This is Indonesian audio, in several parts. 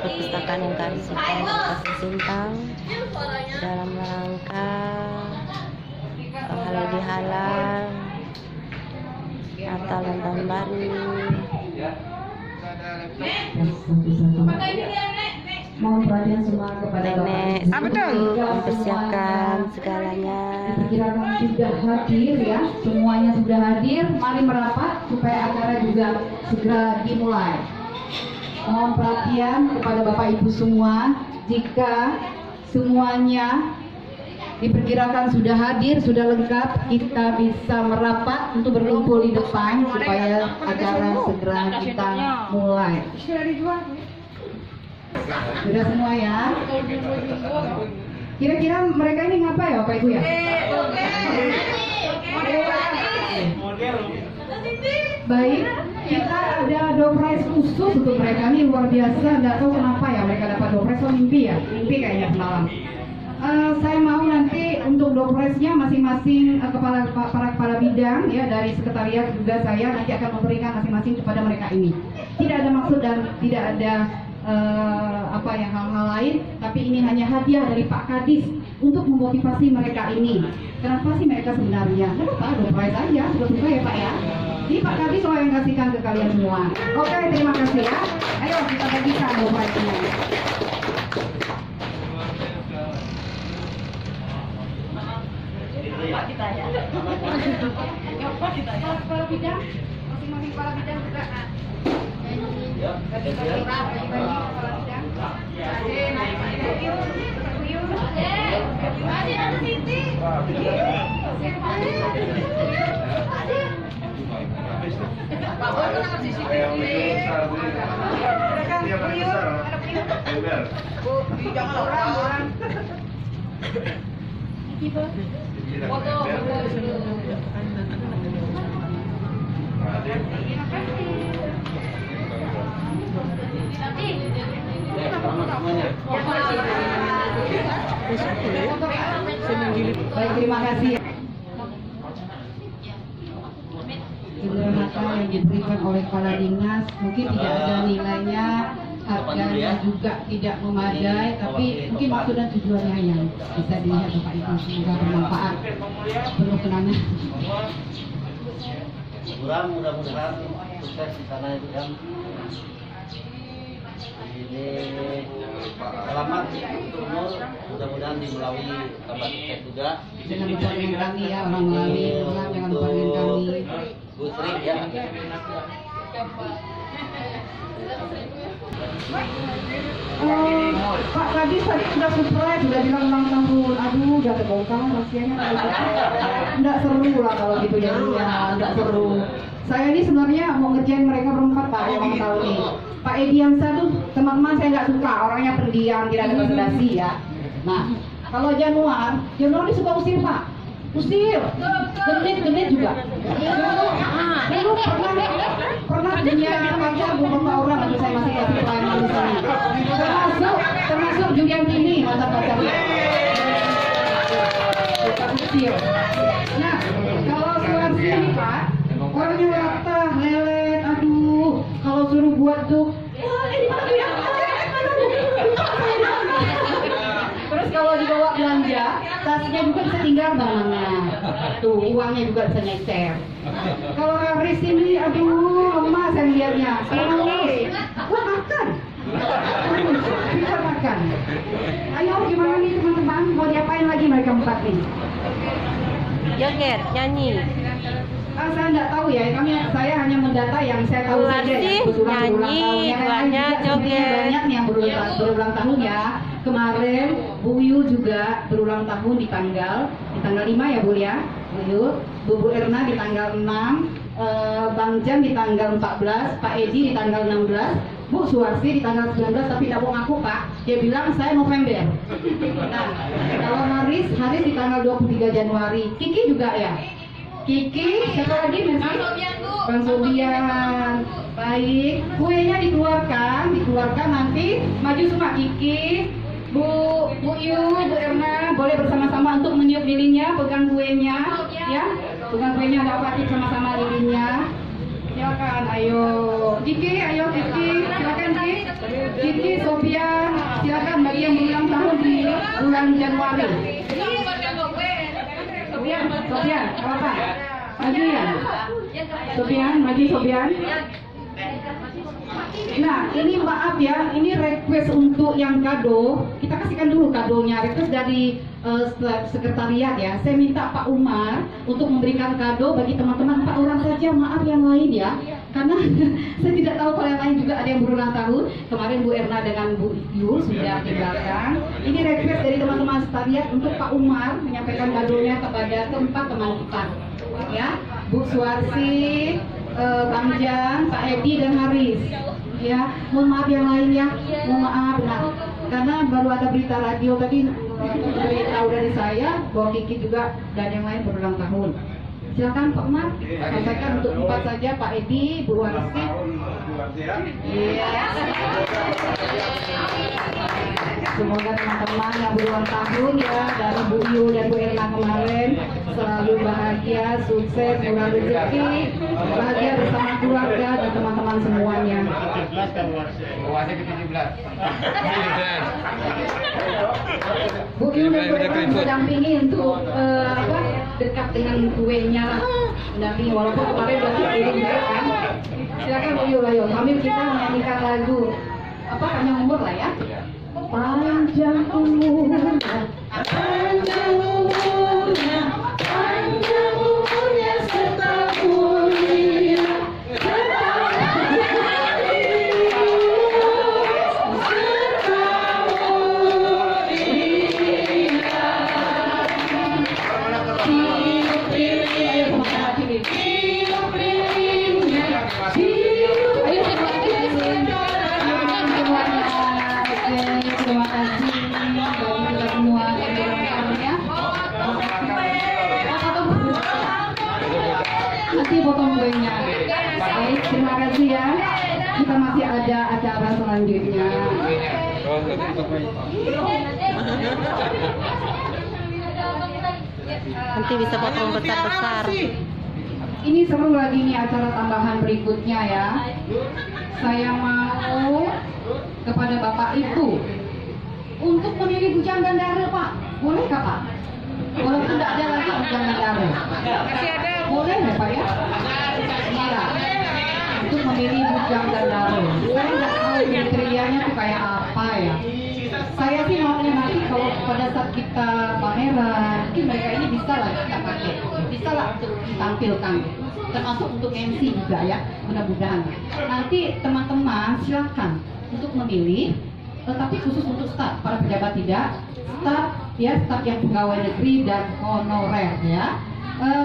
perpustakaan yang kearsipan Kabupaten Sintang dalam rangka halal bihalal Natal dan Tahun Baru. Mohon perhatian semua kepada Nenek Bapak mempersiapkan segalanya. Diperkirakan sudah hadir ya, semuanya sudah hadir. Mari merapat supaya acara juga segera dimulai. Mohon perhatian kepada Bapak Ibu semua, jika semuanya diperkirakan sudah hadir, sudah lengkap, kita bisa merapat untuk berkumpul di depan supaya acara segera kita mulai. Sudah semua ya? Kira-kira mereka ini ngapa ya Bapak Ibu ya? Baik, kita ada door prize khusus untuk mereka, ini luar biasa. Nggak tahu kenapa ya mereka dapat door prize. Oh, mimpi ya? Mimpi kayaknya semalam. Saya mau nanti untuk door prize-nya masing-masing para kepala bidang ya, dari sekretariat juga saya nanti akan memberikan masing-masing kepada mereka ini. Tidak ada maksud dan tidak ada hal-hal lain, tapi ini hanya hadiah dari Pak Kadis untuk memotivasi mereka ini. Kenapa sih mereka sebenarnya? Kenapa? Door prize aja, suka-suka ya Pak ya. Ini Pak Kadis yang kasihkan ke kalian semua. Oke, terima kasih ya. Ayo kita bagikan door prize-nya. Kita ya. Kepala bidang, masing-masing kepala bidang juga. Baik, terima kasih. Keberhasilan yang diberikan oleh kepala dinas mungkin tidak ada nilainya, harganya juga tidak memadai, tapi mungkin maksud dan tujuannya yang bisa dilihat Bapak Ibu, semoga bermanfaat, penuh kenangan. Mudah-mudahan sukses di sana itu kan. Ini selamat untuk umur, mudah-mudahan melalui kabar sukses juga. Jangan lupa dengan kami ya, orang melalui orang, jangan lupa dengan kami. Bu Sri ya. Pak Kadis tadi sudah surprise, sudah bilang ulang tahun. Aduh, udah terbongkar rahasianya. Enggak seru lah kalau gitu ya, enggak seru. Saya ini sebenarnya mau ngerjain mereka berempat Pak yang ulang tahun ini. Pak Ediansa tuh teman-teman saya nggak suka, orangnya pendiam, tidak ada presentasi ya. Nah, kalau Januar dia suka usir Pak. Usir, genit juga. Dulu pernah punya pacar beberapa orang, tapi saya masih kasih pelayanan di sana. Termasuk Julian ini mantan pacarnya. Usir. Nah, kalau surat sini Pak, orangnya latah, lelet, aduh. Kalau suruh buat tuh, terus kalau dibawa belanja, tasnya juga bisa tinggal mana. Tuh, uangnya juga bisa nyecer. Kalau Haris ini, aduh, lemah saya lihatnya. Wah, makan. Bisa makan. Ayo, gimana nih teman-teman? Mau diapain lagi mereka empat nih? Joget, nyanyi. Saya nggak tahu ya, saya hanya mendata yang saya tahu saja ya. Nyanyi, duanya joget. Banyak nih yang berulang tahun ya. Kemarin Bu Yu juga berulang tahun di tanggal 5 ya Bu ya. Bu Erna di tanggal 6, Bang Jan di tanggal 14, Pak Edi di tanggal 16, Bu Suwarsi di tanggal 19, tapi tidak mau ngaku Pak. Dia bilang saya November. Nah, kalau Haris di tanggal 23 Januari. Kiki juga ya. Kiki, siapa lagi Messi? Bang Sobian. Baik, kuenya dikeluarkan nanti maju semua Kiki, Bu Yu, Bu Erna boleh bersama-sama untuk meniup lilinnya, pegang kuenya, ya, pegang kuenya nggak apa-apa sama-sama lilinnya, Silakan, ayo. Kiki, ayo Kiki, silakan Kiki, Sofian, silakan bagi yang berulang tahun di bulan Januari. Sofian, apa? Maju ya? Sofian, maju Sofian. Nah, ini maaf ya, ini request untuk yang kado. Kita kasihkan dulu kadonya. Request dari sekretariat ya. Saya minta Pak Umar untuk memberikan kado bagi teman-teman 4 orang saja. Maaf yang lain ya, karena saya tidak tahu kalau yang lain juga ada yang berulang tahun. Kemarin Bu Erna dengan Bu Yul sudah di belakang. Ini request dari teman-teman sekretariat untuk Pak Umar menyampaikan kadonya kepada keempat teman kita. Ya, Bu Suarsi, Bang Jan, Pak Edi dan Haris. Ya, mohon maaf yang lain ya, mohon maaf. Nah, karena baru ada berita radio tadi beritahu dari saya bahwa Kiki juga dan yang lain berulang tahun. Silakan Pak Umar sampaikan untuk 4 saja, Pak Edi, Bu Warsi. Iya. Semoga teman-teman yang berulang tahun ya dari Bu Yu dan Bu Erna kemarin selalu bahagia, sukses, murah rezeki, bahagia bersama keluarga dan teman-teman semuanya. Bu Yu dan Bu Erna mendampingi untuk dekat dengan kuenya lah, mendampingi walaupun kemarin udah kirim kan. Silakan Bu Yu, ayo sambil kita menyanyikan lagu panjang umur lah ya. Panjang umurnya, panjang umurnya, panjang umurnya serta mulia, serta nanti potong kuenya. Baik, terima kasih ya. Kita masih ada acara selanjutnya. Nanti bisa potong besar-besar. Ini seru lagi nih acara tambahan berikutnya ya. Saya mau kepada Bapak Ibu untuk memilih bujang gandara, Pak. Bolehkah Pak? Walaupun tidak ada lagi bujang gandara. Masih ada. Boleh ya Pak ya? Iya. Untuk memilih bujang gandara. Saya nggak tahu kriterianya tuh kayak apa ya. Saya sih maunya nanti kalau pada saat kita pameran, mungkin mereka ini bisa lah kita pakai, bisa lah untuk ditampilkan, termasuk untuk MC juga ya, mudah-mudahan. Nanti teman-teman silakan untuk memilih, tetapi khusus untuk staf, para pejabat tidak, staf ya, staf yang pegawai negeri dan honorer ya.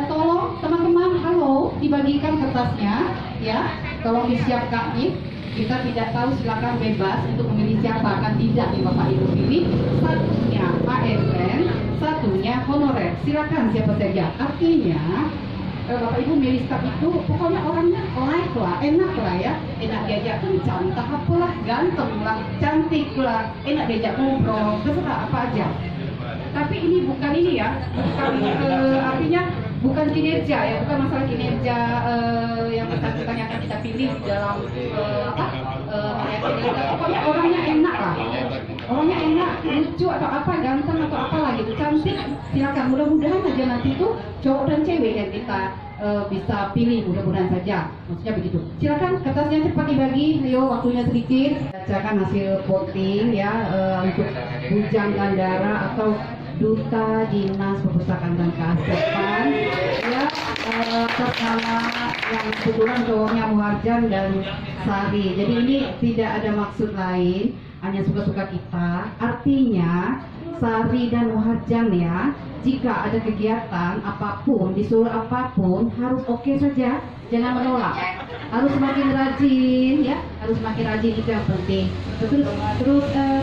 Tolong teman-teman, halo, dibagikan kertasnya ya, tolong disiapkan nih. Kita tidak tahu, silakan bebas untuk memilih siapa, akan tidak nih Bapak Ibu pilih. Satunya ASN, satunya honorer. Silakan siapa saja. Artinya Bapak Ibu milih staf itu pokoknya orangnya like lah, enak lah ya, enak diajak kencan, entah apalah, ganteng lah, cantik lah, enak diajak ngobrol, terserah apa aja. Tapi ini bukan ini ya, bukan artinya bukan kinerja ya, bukan masalah kinerja yang bersangkutan yang akan kita pilih dalam pokoknya orangnya enak lah, orangnya enak, lucu atau apa, ganteng atau apalah gitu, cantik, silakan. Mudah-mudahan aja nanti itu cowok dan cewek yang kita bisa pilih, mudah-mudahan saja, maksudnya begitu. Silakan kertasnya cepat dibagi, ayo waktunya sedikit. Bacakan hasil voting ya untuk bujang gandara atau Duta Dinas Perpustakaan dan Kearsipan ya, atas nama yang kebetulan cowoknya Muharjan dan Sari. Jadi ini tidak ada maksud lain, hanya suka-suka kita. Artinya Sari dan Muharjan ya, jika ada kegiatan apapun, disuruh apapun harus oke saja, jangan menolak. Harus semakin rajin ya, harus semakin rajin, itu yang penting. Terus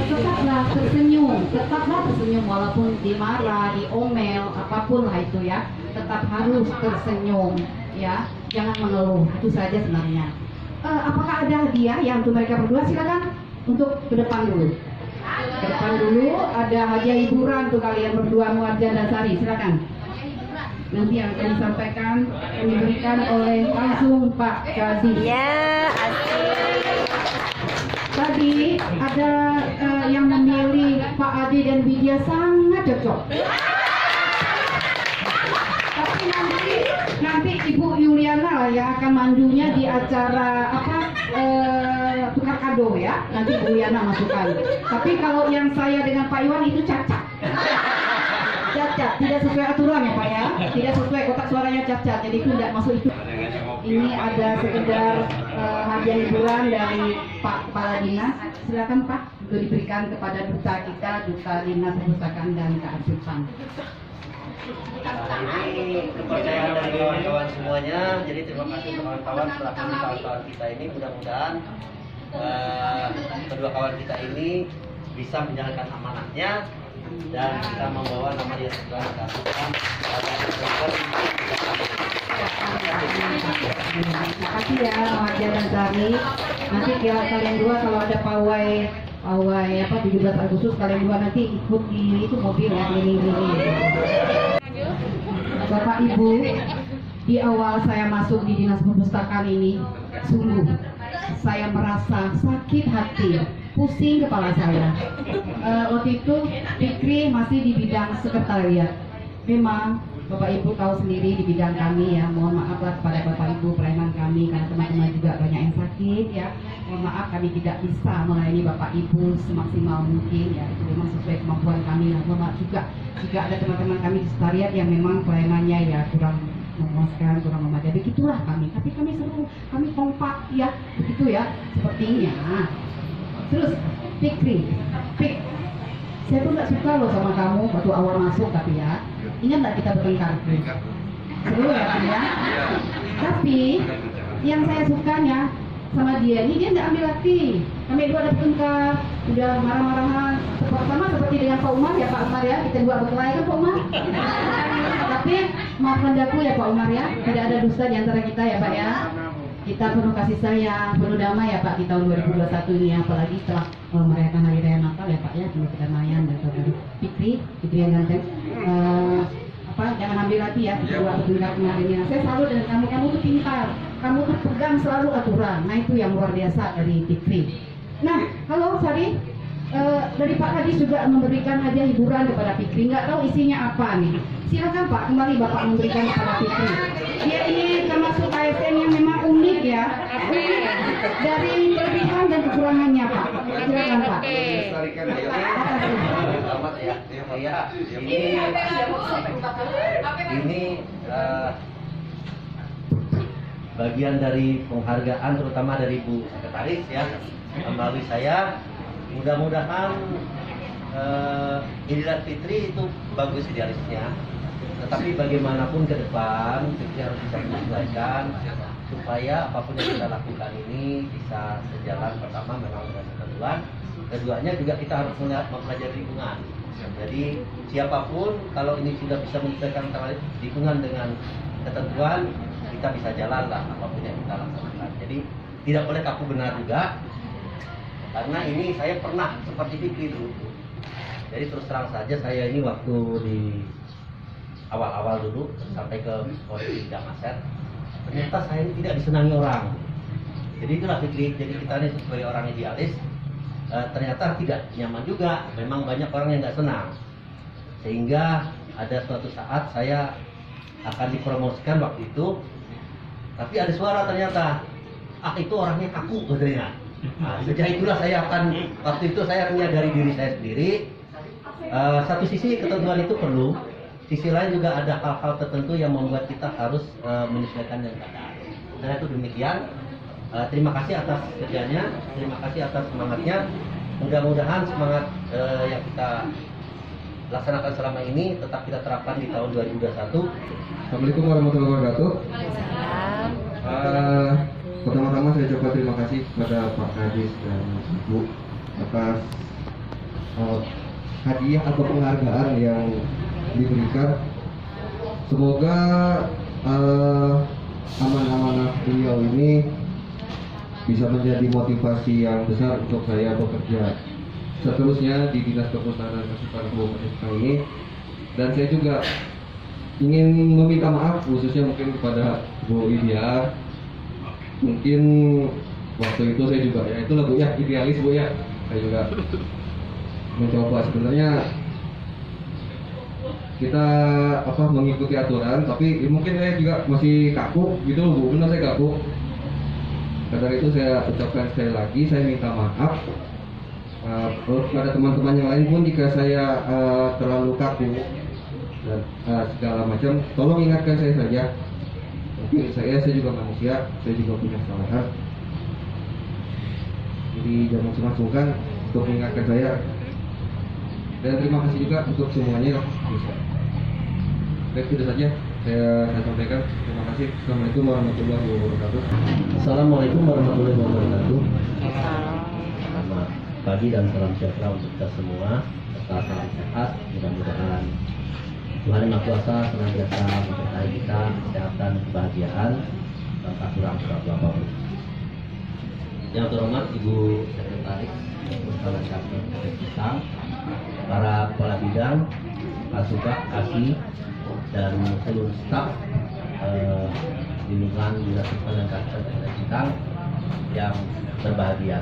tetaplah tersenyum walaupun dimarah, diomel, apapun lah itu ya, tetap harus tersenyum ya, jangan mengeluh. Itu saja sebenarnya. Apakah ada hadiah yang untuk mereka berdua? Silakan untuk ke depan dulu. Ke depan dulu ada hadiah hiburan untuk kalian berdua, Muharjan dan Sari. Silakan. nanti yang akan disampaikan diberikan oleh langsung Pak Kadis. Ya, asik. Tadi ada yang memilih Pak Adi dan Widya sangat cocok. Tapi nanti Ibu Yuliana lah yang akan mandunya di acara tukar kado ya. Nanti Bu Yuliana masukkan. Tapi kalau yang saya dengan Pak Iwan itu cacat. Cacat, tidak sesuai aturan ya Pak ya. Tidak sesuai kotak suaranya cacat. Jadi itu tidak masuk itu. Ini ada sekedar hadiah hiburan dari Pak Kepala Dinas. Silakan Pak untuk diberikan kepada duta kita, Duta Dinas Perpustakaan dan Kearsipan. Nah, ini kepercayaan dari kawan-kawan semuanya. Jadi terima kasih untuk kawan-kawan selaku kawan-kawan kita ini. Mudah-mudahan kedua kawan kita ini bisa menjalankan amanahnya dan bisa membawa nama dia sebagai kearsipan. Terima kasih ya Maja dan Sari. Nanti kalian dua kalau ada pawai 17 Agustus kalian dua nanti ikut di itu mobil ya keliling-keliling. Bapak Ibu, di awal saya masuk di Dinas Perpustakaan ini, sungguh saya merasa sakit hati, pusing kepala saya. Waktu itu Fikri masih di bidang sekretariat. Memang Bapak Ibu tahu sendiri di bidang kami ya, mohon maaflah kepada Bapak Ibu pelayanan kami karena teman-teman juga banyak yang sakit ya. Mohon maaf kami tidak bisa melayani Bapak Ibu semaksimal mungkin ya, itu memang sesuai kemampuan kami. Mohon maaf juga jika ada teman-teman kami di sekretariat yang memang pelayanannya ya kurang memuaskan, kurang memadai. Begitulah kami, tapi kami seru, kami kompak ya, begitu ya sepertinya. Terus Fikri, saya tuh nggak suka loh sama kamu waktu awal masuk tapi ya. Ingat nggak kita bertengkar? Seru ya kan ya? Tapi yang saya sukanya sama dia ini dia nggak ambil hati. Kami dua ada bertengkar, udah marah-marahan. Sama seperti dengan Pak Umar ya Pak Umar ya, kita dua berkelahi kan Pak Umar. Tapi maafkan aku ya Pak Umar ya, tidak ada dusta di antara kita ya Pak ya. Kita penuh kasih sayang, penuh damai ya Pak di tahun 2021 ini, apalagi setelah merayakan Hari Raya Natal ya Pak ya, penuh kedamaian dan saudara Fikri yang ganteng. Jangan ambil hati ya, dua bertengkar kemarin ya. Saya selalu dengan kamu tuh pintar, kamu tuh pegang selalu aturan. Nah itu yang luar biasa dari Fikri. Nah kalau Sari dari Pak Kadis juga memberikan hadiah hiburan kepada Fikri. Nggak tahu isinya apa nih. Silakan Pak, kembali Bapak memberikan kepada Fikri. Dia ini termasuk ASN yang memang unik ya, unik dari kelebihan dan kekurangannya Pak. Silakan Pak. Selamat ya. Ini bagian dari penghargaan terutama dari Bu Sekretaris ya melalui saya. Mudah-mudahan Idul Fitri itu bagus idealisnya, tetapi bagaimanapun ke depan kita harus bisa menyesuaikan supaya apapun yang kita lakukan ini bisa sejalan. Pertama memang dengan ketentuan, keduanya juga kita harus mempelajari lingkungan. Jadi siapapun kalau ini sudah bisa menyesuaikan lingkungan dengan ketentuan, kita bisa jalan lah apapun yang kita laksanakan. Jadi tidak boleh kaku benar juga. Karena ini saya pernah seperti Fikri dulu. Jadi terus terang saja saya ini waktu di awal-awal dulu sampai ke posisi Damaset, ternyata saya ini tidak disenangi orang. Jadi itulah Fikri. Jadi kita ini sebagai orang idealis ternyata tidak nyaman juga. Memang banyak orang yang nggak senang. Sehingga ada suatu saat saya akan dipromosikan waktu itu, tapi ada suara ternyata, itu orangnya kaku katanya. Nah, sejak itulah saya akan waktu itu saya menyadari diri saya sendiri. Satu sisi ketentuan itu perlu, sisi lain juga ada hal-hal tertentu yang membuat kita harus menyesuaikan dengan keadaan. Dan itu demikian. Terima kasih atas kerjanya, terima kasih atas semangatnya. Mudah-mudahan semangat yang kita laksanakan selama ini tetap kita terapkan di tahun 2021. Assalamualaikum warahmatullahi wabarakatuh. Pertama-tama saya ucapkan terima kasih kepada Pak Kadis dan Ibu atas hadiah atau penghargaan yang diberikan. Semoga amanah-amanah beliau ini bisa menjadi motivasi yang besar untuk saya bekerja seterusnya di Dinas Perpustakaan dan Kearsipan Kabupaten ini. Dan saya juga ingin meminta maaf khususnya mungkin kepada Bu Idia. Mungkin waktu itu saya juga, ya itulah Bu ya, idealis Bu ya, saya juga mencoba sebenarnya kita mengikuti aturan, tapi mungkin saya juga masih kaku gitu Bu, benar saya kaku. Karena itu saya ucapkan sekali lagi, saya minta maaf pada teman-teman yang lain pun jika saya terlalu kaku dan segala macam, tolong ingatkan saya saja. Mungkin saya juga manusia, saya juga punya kesalahan. Jadi jangan sungkan untuk mengingatkan saya. Dan terima kasih juga untuk semuanya. Baik, itu saja saya sampaikan. Terima kasih. Assalamualaikum warahmatullahi wabarakatuh. Assalamualaikum warahmatullahi wabarakatuh. Selamat pagi dan salam sejahtera untuk kita semua. Serta salam sehat. Mudah-mudahan Tuhan Yang Maha Kuasa senantiasa memberkahi kita kesehatan, kebahagiaan, tanpa kurang suatu apapun. Yang terhormat Ibu Sekretaris Pusat Kasih kita, para kepala bidang, Kasubag, Kasih, dan seluruh staf lingkungan Dinas Lingkungan dan Kabupaten Citang yang berbahagia.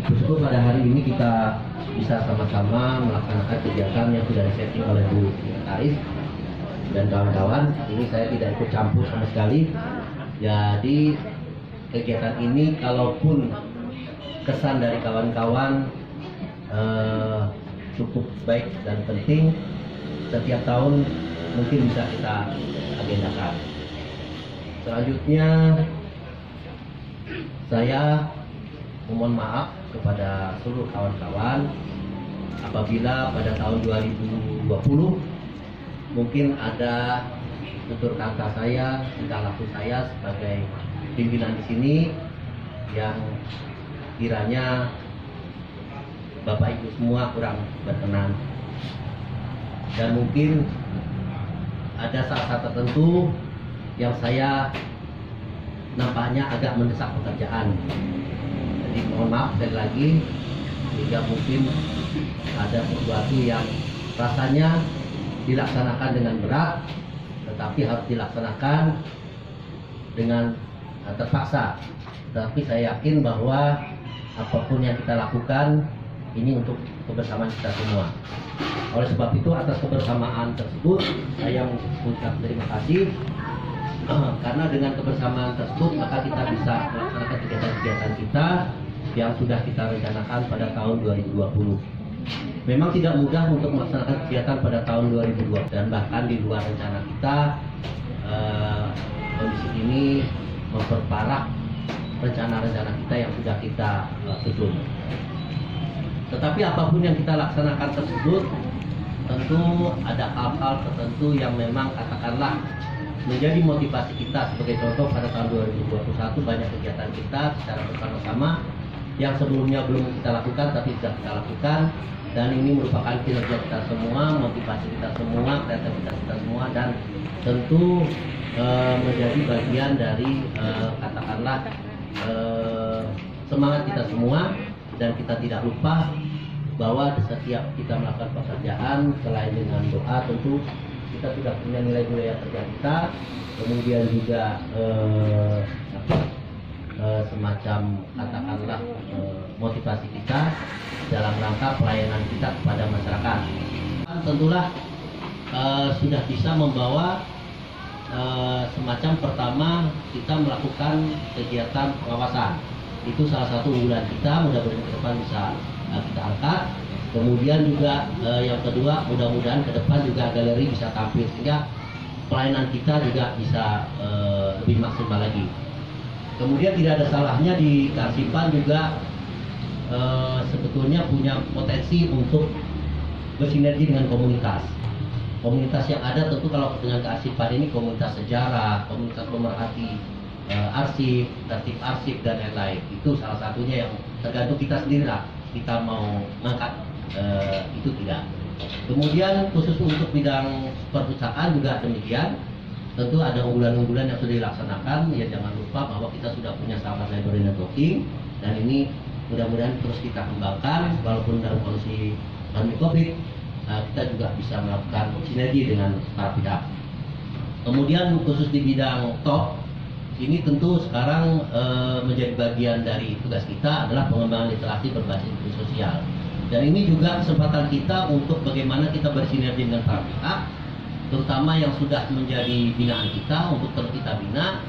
Bersyukur pada hari ini kita bisa sama-sama melaksanakan kegiatan yang sudah disetting oleh Bu Sekretaris dan kawan-kawan. Ini saya tidak ikut campur sama sekali. Jadi kegiatan ini kalaupun kesan dari kawan-kawan cukup baik dan penting, setiap tahun mungkin bisa kita agendakan. Selanjutnya saya memohon maaf kepada seluruh kawan-kawan apabila pada tahun 2020 mungkin ada tutur kata saya, tingkah laku saya sebagai pimpinan di sini yang kiranya Bapak Ibu semua kurang berkenan, dan mungkin ada saat-saat tertentu yang saya nampaknya agak mendesak pekerjaan. Jadi mohon maaf sekali lagi jika mungkin ada sesuatu yang rasanya dilaksanakan dengan berat, tetapi harus dilaksanakan dengan terpaksa. Tapi saya yakin bahwa apapun yang kita lakukan ini untuk kebersamaan kita semua. Oleh sebab itu, atas kebersamaan tersebut saya mengucapkan terima kasih karena dengan kebersamaan tersebut maka kita bisa melaksanakan kegiatan-kegiatan kita yang sudah kita rencanakan pada tahun 2020. Memang tidak mudah untuk melaksanakan kegiatan pada tahun 2020 dan bahkan di luar rencana kita. Kondisi ini memperparah rencana-rencana kita yang sudah kita susun. Tetapi apapun yang kita laksanakan tersebut tentu ada hal-hal tertentu yang memang katakanlah menjadi motivasi kita. Sebagai contoh, pada tahun 2021 banyak kegiatan kita secara bersama-sama yang sebelumnya belum kita lakukan tapi sudah kita lakukan, dan ini merupakan kinerja kita semua, motivasi kita semua, kreativitas kita semua, dan tentu menjadi bagian dari katakanlah semangat kita semua. Dan kita tidak lupa bahwa setiap kita melakukan pekerjaan, selain dengan doa, tentu kita sudah punya nilai-nilai kerja kita, kemudian juga semacam katakanlah motivasi kita dalam rangka pelayanan kita kepada masyarakat. Tentulah sudah bisa membawa semacam pertama kita melakukan kegiatan pengawasan. Itu salah satu unggulan kita, mudah-mudahan ke depan bisa kita angkat. Kemudian juga yang kedua, mudah-mudahan ke depan juga galeri bisa tampil sehingga pelayanan kita juga bisa lebih maksimal lagi. Kemudian tidak ada salahnya di Karsipan juga sebetulnya punya potensi untuk bersinergi dengan komunitas. Komunitas yang ada tentu kalau dengan Karsipan ini komunitas sejarah, komunitas pemerhati arsip, tertib arsip, dan lain-lain. Itu salah satunya yang tergantung kita sendiri lah, kita mau ngangkat itu tidak. Kemudian khusus untuk bidang perpustakaan juga demikian. Tentu ada unggulan-unggulan yang sudah dilaksanakan. Ya jangan lupa bahwa kita sudah punya sahabat library networking, dan ini mudah-mudahan terus kita kembangkan walaupun dalam kondisi pandemi COVID. kita juga bisa melakukan sinergi dengan para pihak. Kemudian khusus di bidang TOP, ini tentu sekarang menjadi bagian dari tugas kita adalah pengembangan literasi berbasis inklusi sosial. Dan ini juga kesempatan kita untuk bagaimana kita bersinergi dengan para pihak, terutama yang sudah menjadi binaan kita untuk terus kita bina,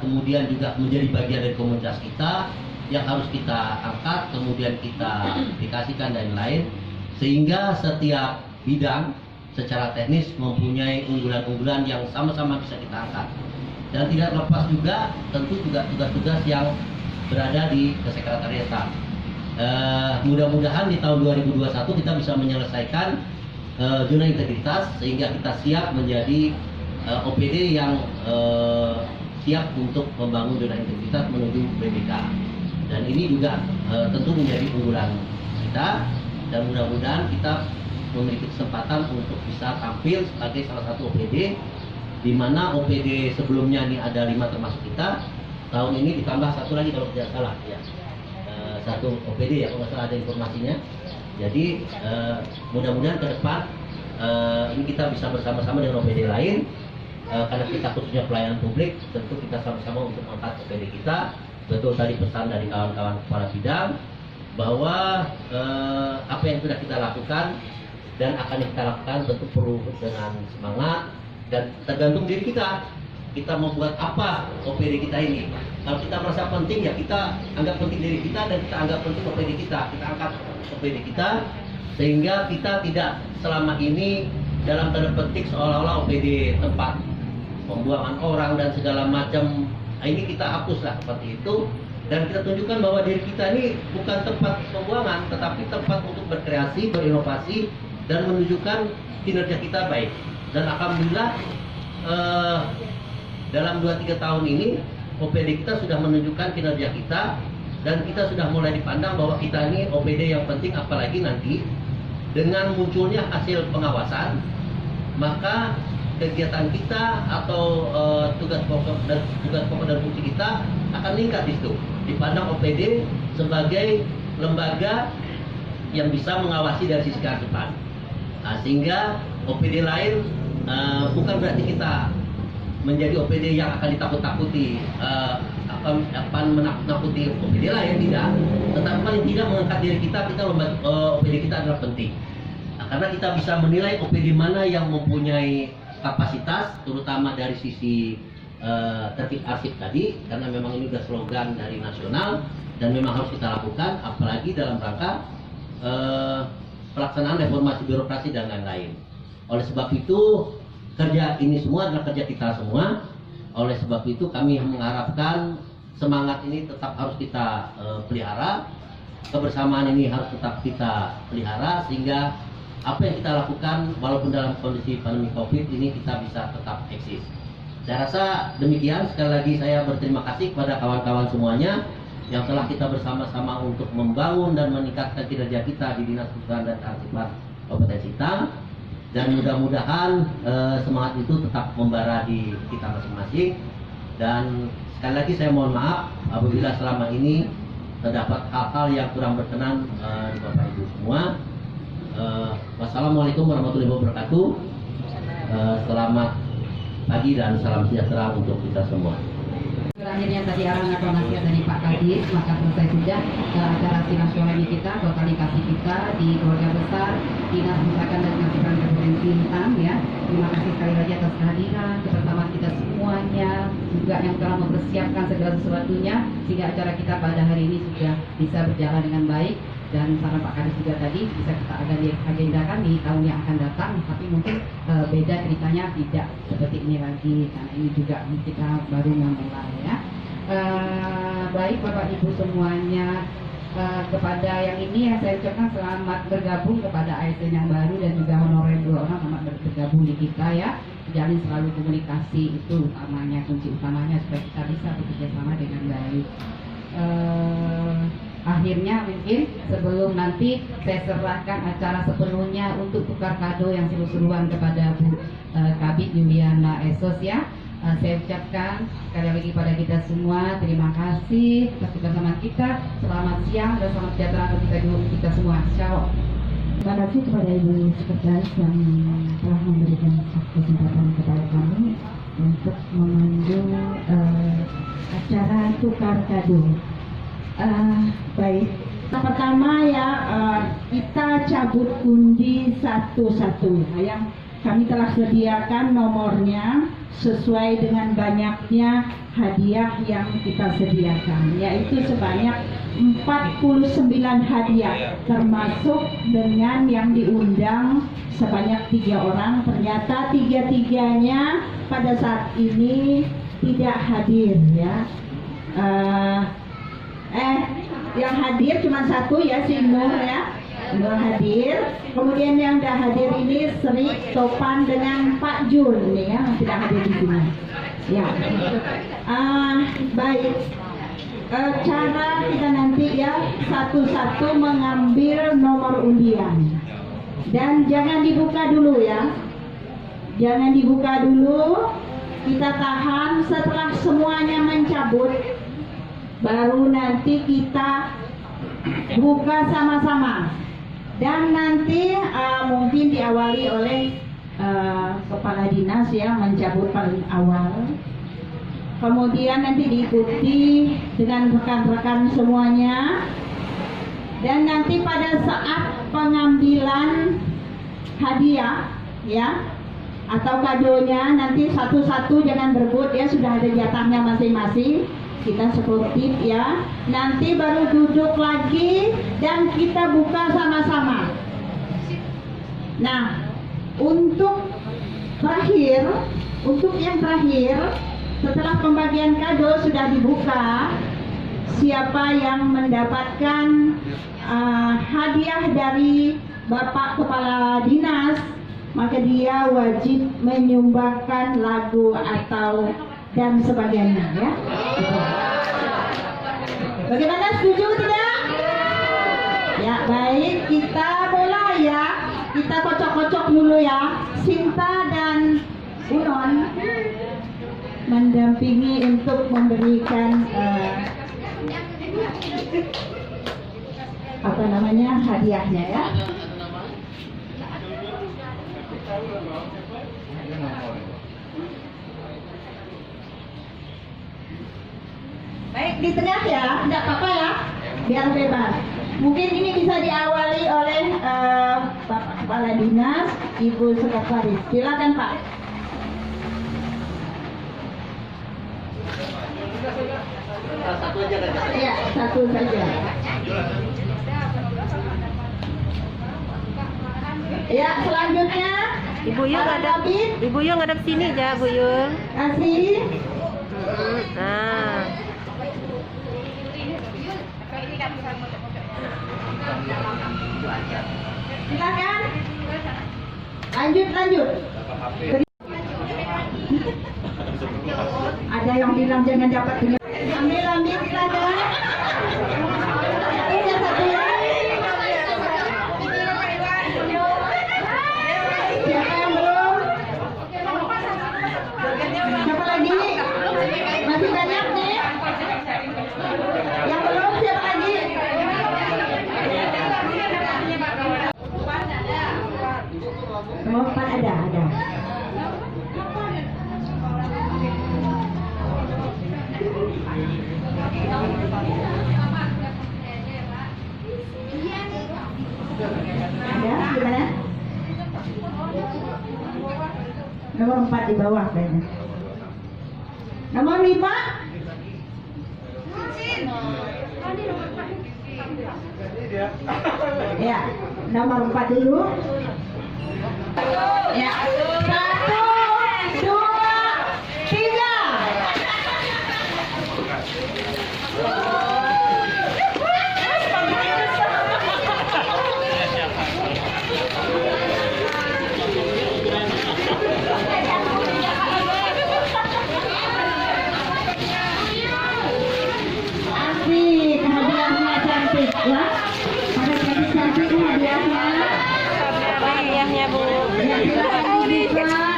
kemudian juga menjadi bagian dari komunitas kita yang harus kita angkat, kemudian kita aplikasikan dan lain, sehingga setiap bidang secara teknis mempunyai unggulan-unggulan yang sama-sama bisa kita angkat. Dan tidak lepas juga tentu juga tugas-tugas yang berada di kesekretariatan. Mudah-mudahan di tahun 2021 kita bisa menyelesaikan zona integritas sehingga kita siap menjadi OPD yang siap untuk membangun zona integritas menuju BBK. Dan ini juga tentu menjadi unggulan kita, dan mudah-mudahan kita memiliki kesempatan untuk bisa tampil sebagai salah satu OPD, di mana OPD sebelumnya ini ada 5 termasuk kita. Tahun ini ditambah satu lagi kalau tidak salah ya, satu OPD ya kalau nggak salah ada informasinya. Jadi mudah-mudahan ke depan ini kita bisa bersama-sama dengan OPD lain, karena kita khususnya pelayanan publik, tentu kita sama-sama untuk mengangkat OPD kita. Betul tadi pesan dari kawan-kawan kepala bidang bahwa apa yang sudah kita lakukan dan akan kita lakukan tentu perlu dengan semangat dan tergantung diri kita. Kita membuat apa OPD kita ini. Kalau kita merasa penting ya kita anggap penting diri kita, dan kita anggap penting OPD kita. Kita angkat OPD kita sehingga kita tidak selama ini dalam tanda petik seolah-olah OPD tempat pembuangan orang dan segala macam. Ini kita hapuslah seperti itu, dan kita tunjukkan bahwa diri kita ini bukan tempat pembuangan, tetapi tempat untuk berkreasi, berinovasi, dan menunjukkan kinerja kita baik. Dan alhamdulillah dalam 2-3 tahun ini OPD kita sudah menunjukkan kinerja kita, dan kita sudah mulai dipandang bahwa kita ini OPD yang penting. Apalagi nanti dengan munculnya hasil pengawasan, maka kegiatan kita atau tugas pokok dan fungsi kita akan meningkat di situ. Dipandang OPD sebagai lembaga yang bisa mengawasi dari sisi kearifan. Nah, sehingga OPD lain bukan berarti kita menjadi OPD yang akan ditakut-takuti, akan menakut-nakuti OPD lain, tidak. Tetapi paling tidak mengangkat diri kita lembaga OPD kita adalah penting. Nah, karena kita bisa menilai OPD mana yang mempunyai kapasitas, terutama dari sisi tertib arsip tadi, karena memang ini sudah slogan dari nasional dan memang harus kita lakukan, apalagi dalam rangka pelaksanaan reformasi birokrasi dan lain-lain. Oleh sebab itu kerja ini semua adalah kerja kita semua. Oleh sebab itu kami mengharapkan semangat ini tetap harus kita pelihara, kebersamaan ini harus tetap kita pelihara, sehingga apa yang kita lakukan walaupun dalam kondisi pandemi COVID ini kita bisa tetap eksis. Saya rasa demikian. Sekali lagi saya berterima kasih kepada kawan-kawan semuanya yang telah kita bersama-sama untuk membangun dan meningkatkan kinerja kita di Dinas Kepegawaian dan Kearsipan Kabupaten Sintang. Dan mudah-mudahan semangat itu tetap membara di kita masing-masing. Dan sekali lagi saya mohon maaf apabila selama ini terdapat hal-hal yang kurang berkenan di Bapak Ibu semua. Wassalamualaikum warahmatullahi wabarakatuh. Selamat pagi dan salam sejahtera untuk kita semua. Terakhirnya tadi arahan atau nasihat dari Pak Kadis, maka selesai sudah acara nasional ini kita, lokalisasi kita di keluarga besar Dinas Pendidikan dan Kearsipan Kabupaten Sintang ya. Terima kasih sekali lagi atas kehadiran, kebersamaan kita semuanya, juga yang telah mempersiapkan segala sesuatunya sehingga acara kita pada hari ini sudah bisa berjalan dengan baik. Dan saran Pak Kadis juga tadi bisa kita agendakan di tahun yang akan datang, tapi mungkin beda ceritanya, tidak seperti ini lagi karena ini juga kita baru memulai ya. Baik Bapak Ibu semuanya, kepada yang ini saya ucapkan selamat bergabung kepada ASN yang baru, dan juga honorer 2 orang selamat bergabung di kita ya. Jalin selalu komunikasi, itu utamanya, kunci utamanya supaya kita bisa bekerja sama dengan baik. Akhirnya mungkin sebelum nanti saya serahkan acara sepenuhnya untuk tukar kado yang seru-seruan kepada Bu Kabid Yuliana Esos ya. Saya ucapkan sekali lagi pada kita semua terima kasih atas kebersamaan kita. Selamat siang dan selamat sejahtera untuk kita semua. Shalom. Terima kasih kepada Ibu Sekretaris yang telah memberikan kesempatan kepada kami untuk memandu acara tukar kado. Baik, pertama ya kita cabut undi satu-satu. Yang kami telah sediakan nomornya sesuai dengan banyaknya hadiah yang kita sediakan, yaitu sebanyak 49 hadiah, termasuk dengan yang diundang sebanyak 3 orang. Ternyata 3-tiganya pada saat ini tidak hadir ya. Yang hadir cuma 1 ya, si Nur ya, Nur hadir. Kemudian yang tidak hadir ini Sri, Topan dengan Pak Jul nih ya, tidak hadir di sini. Ya, baik. Cara kita nanti ya satu-satu mengambil nomor undian dan jangan dibuka dulu ya, jangan dibuka dulu. Kita tahan setelah semuanya mencabut, baru nanti kita buka sama-sama. Dan nanti mungkin diawali oleh kepala dinas ya, mencabut paling awal. Kemudian nanti diikuti dengan rekan-rekan semuanya. Dan nanti pada saat pengambilan hadiah ya atau kadonya, nanti satu-satu jangan berebut ya, sudah ada jatahnya masing-masing. Kita sportif ya. Nanti baru duduk lagi dan kita buka sama-sama. Nah, untuk yang terakhir, setelah pembagian kado sudah dibuka, siapa yang mendapatkan hadiah dari Bapak Kepala Dinas, maka dia wajib menyumbangkan lagu atau dan sebagainya ya. Bagaimana, setuju tidak? Ya baik, kita mulai ya. Kita kocok-kocok dulu ya. Sinta dan Unon mendampingi untuk memberikan hadiahnya ya. Baik, di tengah ya, tidak apa-apa ya, biar bebas. Mungkin ini bisa diawali oleh Bapak Kepala Dinas, Ibu Sekretaris. Silakan Pak. Satu aja kan? Ya, satu saja. Ya, selanjutnya Ibu Yul ngadep sini aja, Bu Yul. kasih. Nah. Silakan. Lanjut. Ada yang bilang jangan dapat ini. Ambil silakan. Ini satu ya. Siapa yang belum? Siapa lagi? Masih banyak nih. Yang belum siapa lagi? Nomor 4 ada. Ada gimana? Nomor 4 di bawah kayaknya. Nomor 5. Ya, nomor 4 dulu. Ya, 1, 2, 3. Asik, hadiahnya cantik ya. Pada cantik-cantik hadiahnya. Hadiahnya, Bu. Ya, silakan dibuka.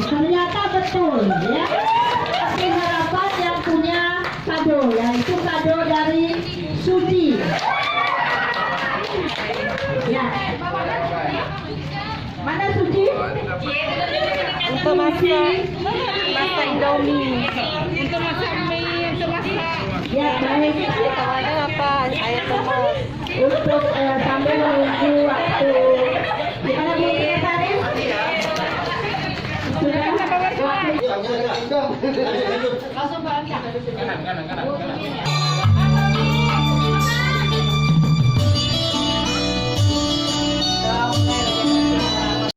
ternyata betul ya. Tapi harapan yang punya kado, yaitu kado dari Suci. Ya. Mana Suci? Untuk masak Indomie. Ya baik. Tawarnya apa? Air tomat. Untuk sambil menunggu waktu. Gimana Bu Sekretaris? Sudah? Waktu.